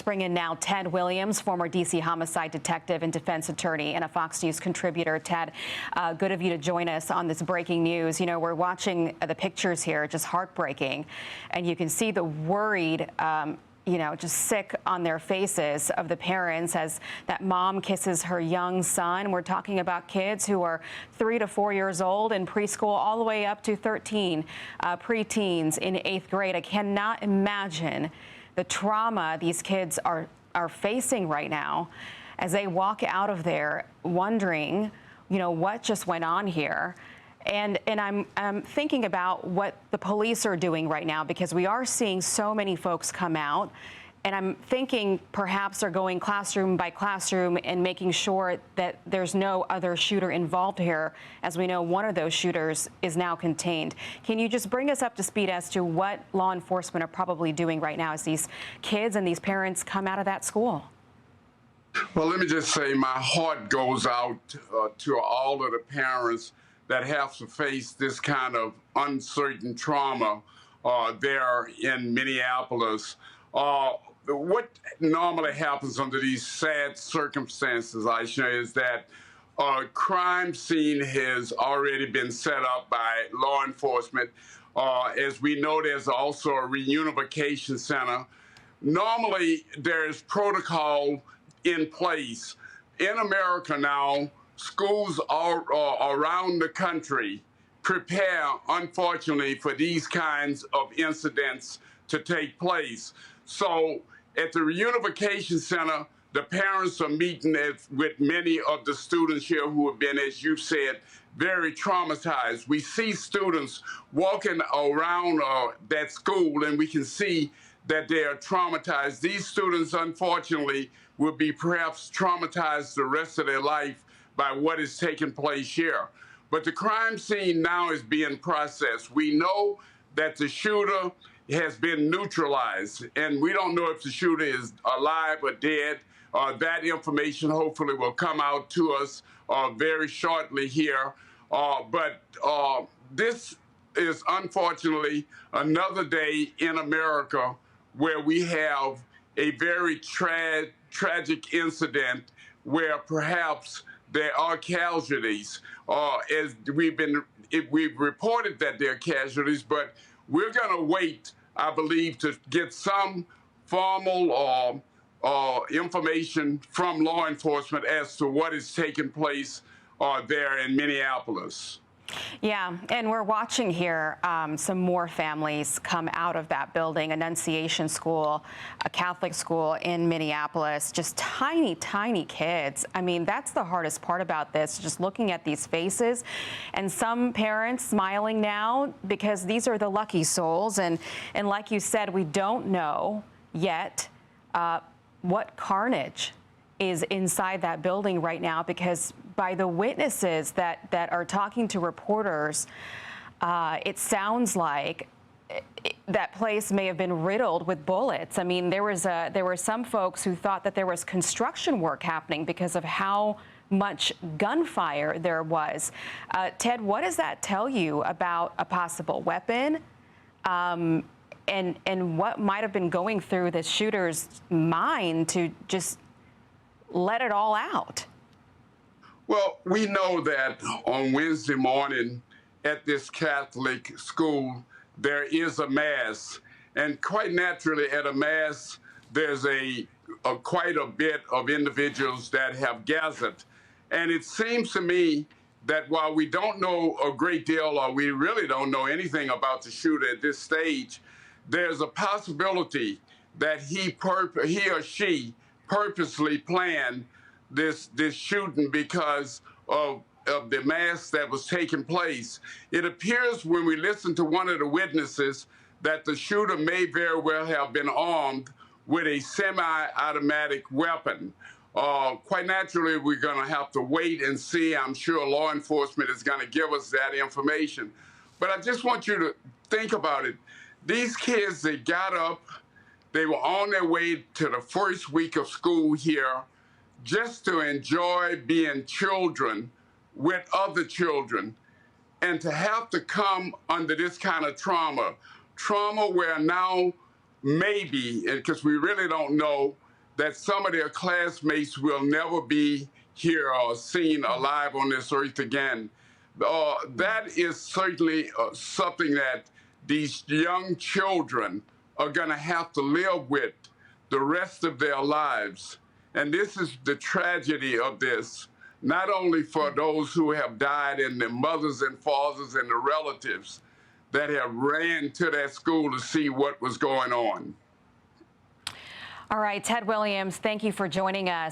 bring in now Ted Williams, former D.C. homicide detective and defense attorney and a Fox News contributor. Ted, good of you to join us on this breaking news. You know, we're watching the pictures here, just heartbreaking, and you can see the worried, just sick on their faces of the parents as that mom kisses her young son. We're talking about kids who are 3 to 4 years old in preschool all the way up to 13 preteens in 8th grade. I cannot imagine the trauma these kids are facing right now as they walk out of there wondering, what just went on here. And I'm thinking about what the police are doing right now, because we are seeing so many folks come out. And I'm thinking perhaps they're going classroom by classroom and making sure that there's no other shooter involved here. As we know, one of those shooters is now contained. Can you just bring us up to speed as to what law enforcement are probably doing right now as these kids and these parents come out of that school? Well, let me just say my heart goes out to all of the parents that have to face this kind of uncertain trauma there in Minneapolis. What normally happens under these sad circumstances, Aisha, is that a crime scene has already been set up by law enforcement. As we know, there's also a reunification center. Normally, there's protocol in place. In America now, schools all around the country prepare, unfortunately, for these kinds of incidents to take place. So at the reunification center, the parents are meeting with many of the students here who have been, as you said, very traumatized. We see students walking around that school, and we can see that they are traumatized. These students, unfortunately, will be perhaps traumatized the rest of their life by what is taking place here. But the crime scene now is being processed. We know that the shooter has been neutralized, and we don't know if the shooter is alive or dead. That information hopefully will come out to us very shortly here. But this is unfortunately another day in America where we have a very tragic incident where perhaps there are casualties. As we've reported that there are casualties, but we're going to wait, I believe, to get some formal information from law enforcement as to what is taking place there in Minneapolis. Yeah, and we're watching here some more families come out of that building, Annunciation School, a Catholic school in Minneapolis, just tiny, tiny kids. I mean, that's the hardest part about this, just looking at these faces, and some parents smiling now because these are the lucky souls. And like you said, we don't know yet what carnage is inside that building right now, because by the witnesses that are talking to reporters, it sounds like that place may have been riddled with bullets. I mean, there were some folks who thought that there was construction work happening because of how much gunfire there was. Ted, what does that tell you about a possible weapon? And what might have been going through the shooter's mind to just let it all out? Well, we know that on Wednesday morning at this Catholic school, there is a mass. And quite naturally, at a mass, there's quite a bit of individuals that have gathered. And it seems to me that while we don't know a great deal, or we really don't know anything about the shooter at this stage, there's a possibility that he or she purposely planned this shooting because of the mass that was taking place. It appears when we listen to one of the witnesses that the shooter may very well have been armed with a semi-automatic weapon. Quite naturally, we're going to have to wait and see. I'm sure law enforcement is going to give us that information. But I just want you to think about it. These kids, they got up, they were on their way to the first week of school here just to enjoy being children with other children, and to have to come under this kind of trauma where now maybe, because we really don't know, that some of their classmates will never be here or seen alive on this earth again. That is certainly something that these young children are going to have to live with the rest of their lives. And this is the tragedy of this, not only for those who have died and the mothers and fathers and the relatives that have ran to that school to see what was going on. All right, Ted Williams, thank you for joining us.